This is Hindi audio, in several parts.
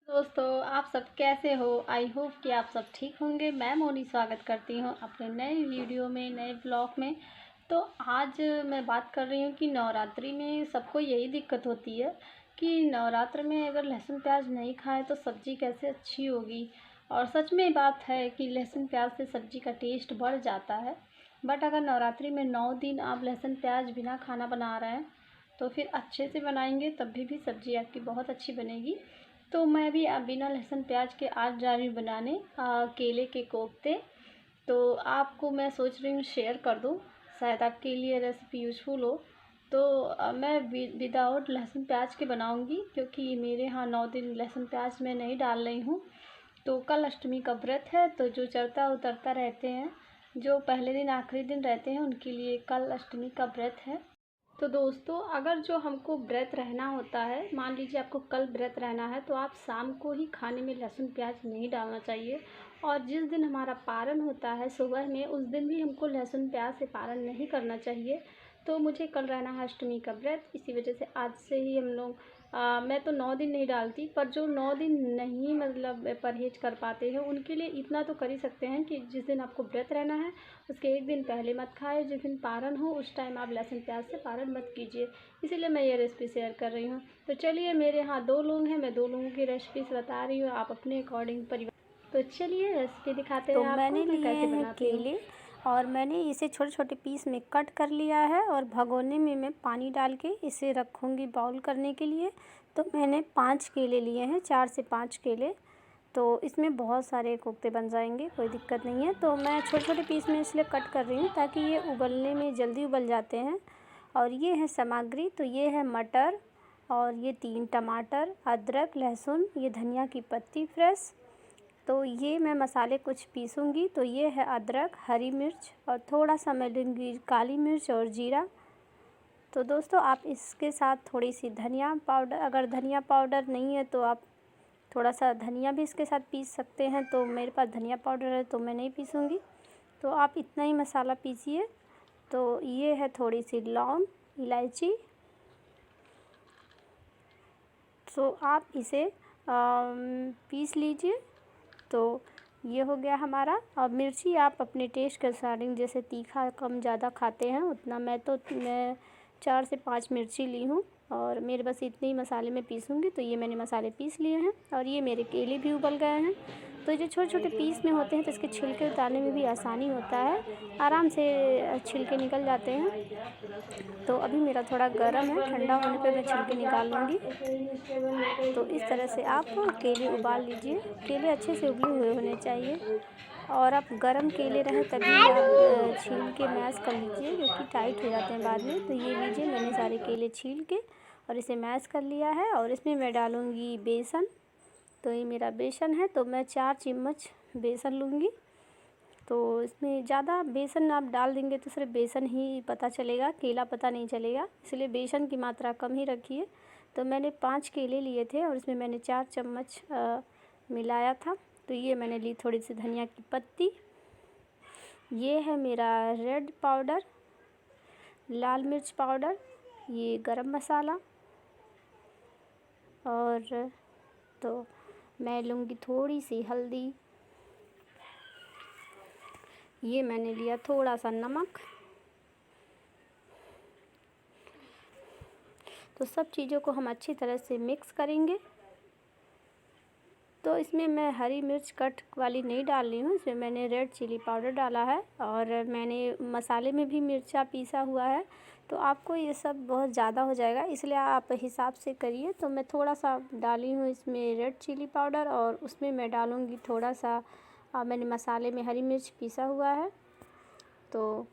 दोस्तों, आप सब कैसे हो? आई होप कि आप सब ठीक होंगे। मैं मोनी स्वागत करती हूँ अपने नए वीडियो में, नए ब्लॉग में। तो आज मैं बात कर रही हूँ कि नवरात्रि में सबको यही दिक्कत होती है कि नवरात्र में अगर लहसुन प्याज नहीं खाएं तो सब्ज़ी कैसे अच्छी होगी। और सच में बात है कि लहसुन प्याज से सब्ज़ी का टेस्ट बढ़ जाता है। बट अगर नवरात्रि में 9 दिन आप लहसुन प्याज बिना खाना बना रहे हैं तो फिर अच्छे से बनाएंगे तब भी सब्ज़ी आपकी बहुत अच्छी बनेगी। तो मैं भी बिना लहसुन प्याज के आज जा रही हूँ बनाने केले के कोफ्ते। तो आपको मैं सोच रही हूँ शेयर कर दूँ, शायद आपके लिए रेसिपी यूज़फुल हो। तो मैं विदाउट लहसुन प्याज के बनाऊँगी क्योंकि मेरे यहाँ 9 दिन लहसुन प्याज मैं नहीं डाल रही हूँ। तो कल अष्टमी का व्रत है, तो जो चढ़ता उतरता रहते हैं, जो पहले दिन आखिरी दिन रहते हैं, उनके लिए कल अष्टमी का व्रत है। तो दोस्तों, अगर जो हमको व्रत रहना होता है, मान लीजिए आपको कल व्रत रहना है, तो आप शाम को ही खाने में लहसुन प्याज नहीं डालना चाहिए। और जिस दिन हमारा पारण होता है सुबह में, उस दिन भी हमको लहसुन प्याज से पारण नहीं करना चाहिए। तो मुझे कल रहना है अष्टमी का व्रत, इसी वजह से आज से ही हम लोग मैं तो 9 दिन नहीं डालती, पर जो 9 दिन नहीं मतलब परहेज कर पाते हैं उनके लिए इतना तो कर ही सकते हैं कि जिस दिन आपको व्रत रहना है उसके एक दिन पहले मत खाए। जिस दिन पारण हो उस टाइम आप लहसुन प्याज से पारण मत कीजिए। इसीलिए मैं ये रेसिपी शेयर कर रही हूँ। तो चलिए, मेरे यहाँ 2 लोग हैं, मैं 2 लोगों की रेसिपीज बता रही हूँ, आप अपने अकॉर्डिंग परिवार। तो चलिए रेसिपी दिखाते तो हैं आपको मैंने मैं लिए कैसे हैं बनाती हूँ। केले और मैंने इसे छोटे छोटे पीस में कट कर लिया है और भगोने में मैं पानी डाल के इसे रखूँगी बाउल करने के लिए। तो मैंने 5 केले लिए हैं, 4 से 5 केले। तो इसमें बहुत सारे कोफ्ते बन जाएंगे, कोई दिक्कत नहीं है। तो मैं छोटे छोटे पीस में इसलिए कट कर रही हूँ ताकि ये उबलने में जल्दी उबल जाते हैं। और ये है सामग्री, तो ये है मटर और ये 3 टमाटर, अदरक, लहसुन, ये धनिया की पत्ती फ्रेश। तो ये मैं मसाले कुछ पीसूँगी। तो ये है अदरक, हरी मिर्च और थोड़ा सा मैं लूँगी काली मिर्च और जीरा। तो दोस्तों, आप इसके साथ थोड़ी सी धनिया पाउडर, अगर धनिया पाउडर नहीं है तो आप थोड़ा सा धनिया भी इसके साथ पीस सकते हैं। तो मेरे पास धनिया पाउडर है तो मैं नहीं पीसूँगी। तो आप इतना ही मसाला पीसिए। तो ये है थोड़ी सी लौंग, इलायची। तो आप इसे पीस लीजिए। तो ये हो गया हमारा। अब मिर्ची आप अपने टेस्ट के अकॉर्डिंग, जैसे तीखा कम ज़्यादा खाते हैं उतना, मैं 4 से 5 मिर्ची ली हूँ और मेरे बस इतने ही मसाले में पीसूँगी। तो ये मैंने मसाले पीस लिए हैं और ये मेरे केले भी उबल गए हैं। तो जो छोटे छोटे पीस में होते हैं तो इसके छिलके उतारने में भी आसानी होता है, आराम से छिलके निकल जाते हैं। तो अभी मेरा थोड़ा गर्म है, ठंडा होने पे मैं छिलके निकाल लूँगी। तो इस तरह से आप केले उबाल लीजिए। केले अच्छे से उबले हुए होने चाहिए और आप गरम केले रहे तभी आप छील के मैश कर लीजिए, क्योंकि टाइट हो जाते हैं बाद में। तो ये लीजिए, मैंने सारे केले छील के और इसे मैश कर लिया है और इसमें मैं डालूँगी बेसन। तो ये मेरा बेसन है, तो मैं 4 चम्मच बेसन लूँगी। तो इसमें ज़्यादा बेसन आप डाल देंगे तो सिर्फ बेसन ही पता चलेगा, केला पता नहीं चलेगा, इसलिए बेसन की मात्रा कम ही रखिए। तो मैंने 5 केले लिए थे और इसमें मैंने 4 चम्मच मिलाया था। तो ये मैंने ली थोड़ी सी धनिया की पत्ती। ये है मेरा रेड पाउडर, लाल मिर्च पाउडर, ये गरम मसाला। और तो मैं लूँगी थोड़ी सी हल्दी। ये मैंने लिया थोड़ा सा नमक। तो सब चीज़ों को हम अच्छी तरह से मिक्स करेंगे। तो इसमें मैं हरी मिर्च कट वाली नहीं डाल रही हूँ, इसमें मैंने रेड चिली पाउडर डाला है और मैंने मसाले में भी मिर्चा पीसा हुआ है। तो आपको ये सब बहुत ज़्यादा हो जाएगा, इसलिए आप हिसाब से करिए। तो मैं थोड़ा सा डाली हूँ इसमें रेड चिली पाउडर और उसमें मैं डालूँगी थोड़ा सा मैंने मसाले में हरी मिर्च पीसा हुआ है। तो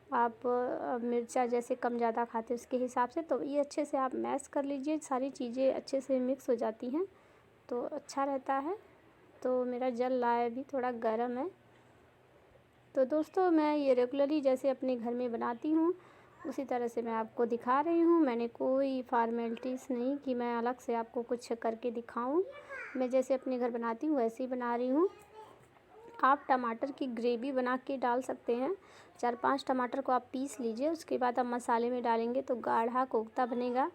आप मिर्चा जैसे कम ज़्यादा खाते उसके हिसाब से। तो ये अच्छे से आप मैश कर लीजिए, सारी चीज़ें अच्छे से मिक्स हो जाती हैं तो अच्छा रहता है। तो मेरा जल रहा है, अभी थोड़ा गर्म है। तो दोस्तों, मैं ये रेगुलरली जैसे अपने घर में बनाती हूँ उसी तरह से मैं आपको दिखा रही हूँ। मैंने कोई फार्मेलिटीज़ नहीं कि मैं अलग से आपको कुछ करके दिखाऊँ। मैं जैसे अपने घर बनाती हूँ वैसे ही बना रही हूँ। आप टमाटर की ग्रेवी बना के डाल सकते हैं। 4-5 टमाटर को आप पीस लीजिए, उसके बाद आप मसाले में डालेंगे तो गाढ़ा कोफ्ता बनेगा।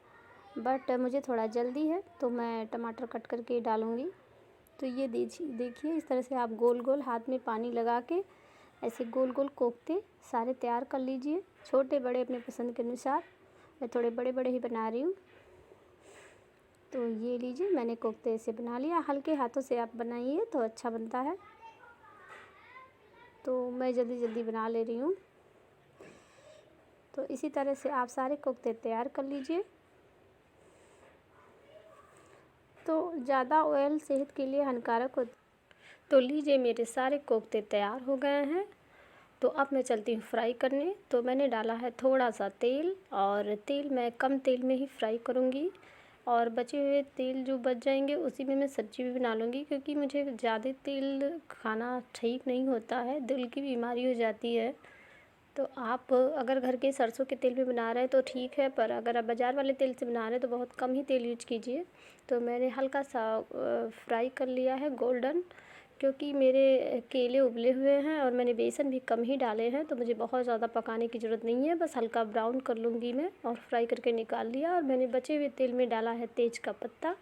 बट मुझे थोड़ा जल्दी है तो मैं टमाटर कट करके डालूँगी। तो ये देखिए इस तरह से आप गोल गोल हाथ में पानी लगा के ऐसे गोल गोल कोफ्ते सारे तैयार कर लीजिए, छोटे बड़े अपने पसंद के अनुसार। मैं थोड़े बड़े बड़े ही बना रही हूँ। तो ये लीजिए मैंने कोफ्ते ऐसे बना लिया। हल्के हाथों से आप बनाइए तो अच्छा बनता है। तो मैं जल्दी जल्दी बना ले रही हूँ। तो इसी तरह से आप सारे कोफ्ते तैयार कर लीजिए। तो ज़्यादा ऑयल सेहत के लिए हानिकारक होता। तो लीजिए मेरे सारे कोफ्ते तैयार हो गए हैं। तो अब मैं चलती हूँ फ्राई करने। तो मैंने डाला है थोड़ा सा तेल, और तेल मैं कम तेल में ही फ्राई करूँगी, और बचे हुए तेल जो बच जाएंगे उसी में मैं सब्ज़ी भी बना लूँगी, क्योंकि मुझे ज़्यादा तेल खाना ठीक नहीं होता है, दिल की बीमारी हो जाती है। तो आप अगर घर के सरसों के तेल में बना रहे हैं तो ठीक है, पर अगर आप बाज़ार वाले तेल से बना रहे हैं तो बहुत कम ही तेल यूज कीजिए। तो मैंने हल्का सा फ्राई कर लिया है गोल्डन, क्योंकि मेरे केले उबले हुए हैं और मैंने बेसन भी कम ही डाले हैं, तो मुझे बहुत ज़्यादा पकाने की ज़रूरत नहीं है। बस हल्का ब्राउन कर लूँगी मैं, और फ्राई करके निकाल लिया। और मैंने बचे हुए तेल में डाला है तेज का पत्ता।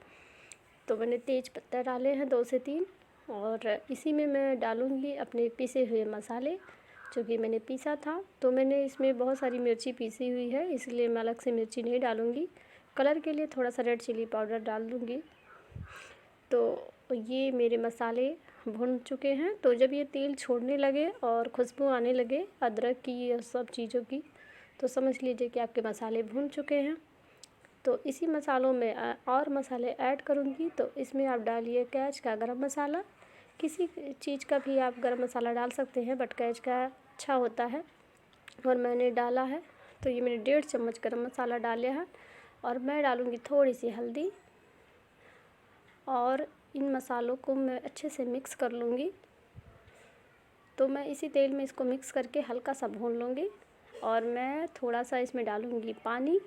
तो मैंने तेज पत्ता डाले हैं 2 से 3, और इसी में मैं डालूँगी अपने पिसे हुए मसाले, जो कि मैंने पीसा था। तो मैंने इसमें बहुत सारी मिर्ची पीसी हुई है, इसलिए मैं अलग से मिर्ची नहीं डालूँगी। कलर के लिए थोड़ा सा रेड चिली पाउडर डाल दूँगी। तो ये मेरे मसाले भुन चुके हैं। तो जब ये तेल छोड़ने लगे और खुशबू आने लगे अदरक की और सब चीज़ों की, तो समझ लीजिए कि आपके मसाले भुन चुके हैं। तो इसी मसालों में और मसाले ऐड करूँगी। तो इसमें आप डालिए कैच का गरम मसाला, किसी चीज़ का भी आप गरम मसाला डाल सकते हैं, बट कैच का अच्छा होता है, और मैंने डाला है। तो ये मैंने 1.5 चम्मच गरम मसाला डाला है, और मैं डालूँगी थोड़ी सी हल्दी, और इन मसालों को मैं अच्छे से मिक्स कर लूँगी। तो मैं इसी तेल में इसको मिक्स करके हल्का सा भून लूँगी, और मैं थोड़ा सा इसमें डालूँगी पानी।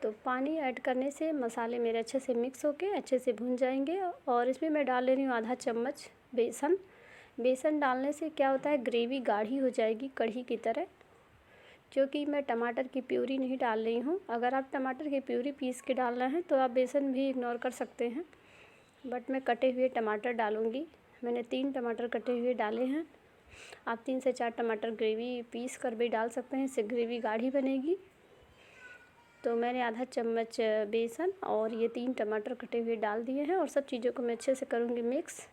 तो पानी ऐड करने से मसाले मेरे अच्छे से मिक्स होके अच्छे से भुन जाएंगे। और इसमें मैं डाल ले रही हूँ आधा चम्मच बेसन। बेसन डालने से क्या होता है, ग्रेवी गाढ़ी हो जाएगी कढ़ी की तरह, क्योंकि मैं टमाटर की प्यूरी नहीं डाल रही हूँ। अगर आप टमाटर की प्यूरी पीस के डालना है तो आप बेसन भी इग्नोर कर सकते हैं, बट मैं कटे हुए टमाटर डालूँगी। मैंने 3 टमाटर कटे हुए डाले हैं। आप 3 से 4 टमाटर ग्रेवी पीस कर भी डाल सकते हैं, इससे ग्रेवी गाढ़ी बनेगी। तो मैंने आधा चम्मच बेसन और ये 3 टमाटर कटे हुए डाल दिए हैं, और सब चीज़ों को मैं अच्छे से करूँगी मिक्स।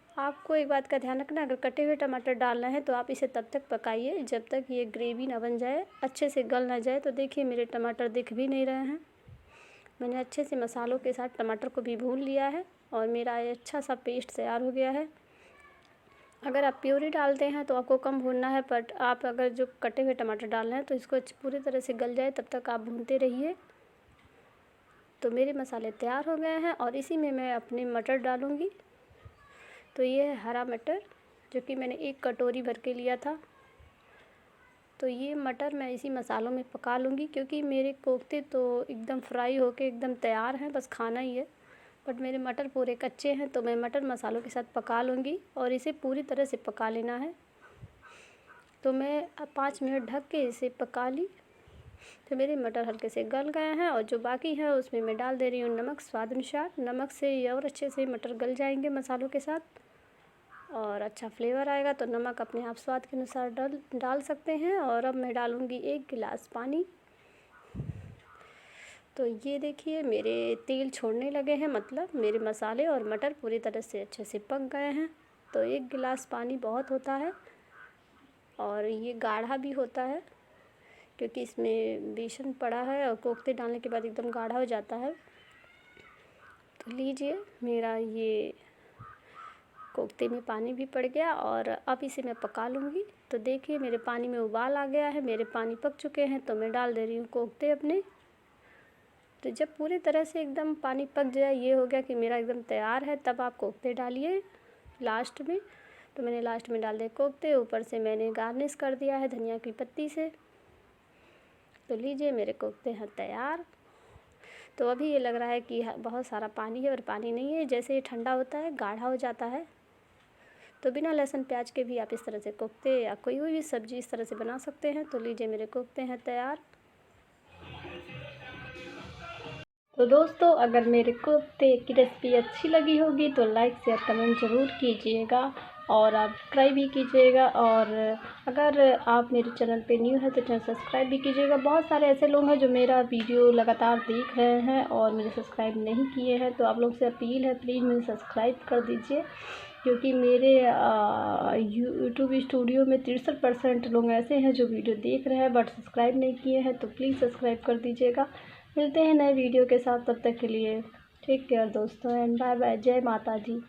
आपको एक बात का ध्यान रखना, अगर कटे हुए टमाटर डालना है तो आप इसे तब तक पकाइए जब तक ये ग्रेवी ना बन जाए, अच्छे से गल ना जाए। तो देखिए मेरे टमाटर दिख भी नहीं रहे हैं। मैंने अच्छे से मसालों के साथ टमाटर को भी भून लिया है, और मेरा ये अच्छा सा पेस्ट तैयार हो गया है। अगर आप प्यूरी डालते हैं तो आपको कम भूनना है, बट आप अगर जो कटे हुए टमाटर डाल रहे हैं तो इसको पूरी तरह से गल जाए तब तक आप भूनते रहिए। तो मेरे मसाले तैयार हो गए हैं, और इसी में मैं अपने मटर डालूँगी। तो ये है हरा मटर, जो कि मैंने 1 कटोरी भर के लिया था। तो ये मटर मैं इसी मसालों में पका लूँगी, क्योंकि मेरे कोफ्ते तो एकदम फ्राई होके एकदम तैयार हैं, बस खाना ही है। बट मेरे मटर पूरे कच्चे हैं, तो मैं मटर मसालों के साथ पका लूँगी, और इसे पूरी तरह से पका लेना है। तो मैं 5 मिनट ढक के इसे पका ली। तो मेरे मटर हल्के से गल गए हैं, और जो बाकी है उसमें मैं डाल दे रही हूँ नमक स्वाद अनुसार। नमक से ये और अच्छे से मटर गल जाएंगे मसालों के साथ, और अच्छा फ्लेवर आएगा। तो नमक अपने आप स्वाद के अनुसार डाल सकते हैं। और अब मैं डालूँगी 1 गिलास पानी। तो ये देखिए मेरे तेल छोड़ने लगे हैं, मतलब मेरे मसाले और मटर पूरी तरह से अच्छे से पक गए हैं। तो 1 गिलास पानी बहुत होता है, और ये गाढ़ा भी होता है, क्योंकि इसमें बेसन पड़ा है और कोफ्ते डालने के बाद एकदम गाढ़ा हो जाता है। तो लीजिए मेरा ये कोफ्ते में पानी भी पड़ गया, और अब इसे मैं पका लूँगी। तो देखिए मेरे पानी में उबाल आ गया है, मेरे पानी पक चुके हैं। तो मैं डाल दे रही हूँ कोफ्ते अपने। तो जब पूरी तरह से एकदम पानी पक जाए, ये हो गया कि मेरा एकदम तैयार है, तब आप कोफ्ते डालिए लास्ट में। तो मैंने लास्ट में डाल दिए कोफ्ते, ऊपर से मैंने गार्निश कर दिया है धनिया की पत्ती से। तो लीजिए मेरे कोफ्ते हैं तैयार। तो अभी ये लग रहा है कि बहुत सारा पानी है, और पानी नहीं है। जैसे ये ठंडा होता है गाढ़ा हो जाता है। तो बिना लहसुन प्याज के भी आप इस तरह से कोफ्ते या कोई भी सब्ज़ी इस तरह से बना सकते हैं। तो लीजिए मेरे कोफ्ते हैं तैयार। तो दोस्तों, अगर मेरे कुत्ते की रेसिपी अच्छी लगी होगी तो लाइक शेयर कमेंट ज़रूर कीजिएगा और आप ट्राई भी कीजिएगा। और अगर आप मेरे चैनल पे न्यू है तो चैनल सब्सक्राइब भी कीजिएगा। बहुत सारे ऐसे लोग हैं जो मेरा वीडियो लगातार देख रहे हैं और मुझे सब्सक्राइब नहीं किए हैं, तो आप लोग से अपील है, प्लीज़ मुझे सब्सक्राइब कर दीजिए, क्योंकि मेरे यूट्यूब स्टूडियो में 63% लोग ऐसे हैं जो वीडियो देख रहे हैं बट सब्सक्राइब नहीं किए हैं, तो प्लीज़ सब्सक्राइब कर दीजिएगा। मिलते हैं नए वीडियो के साथ, तब तक के लिए टेक केयर दोस्तों एंड बाय बाय। जय माता दी।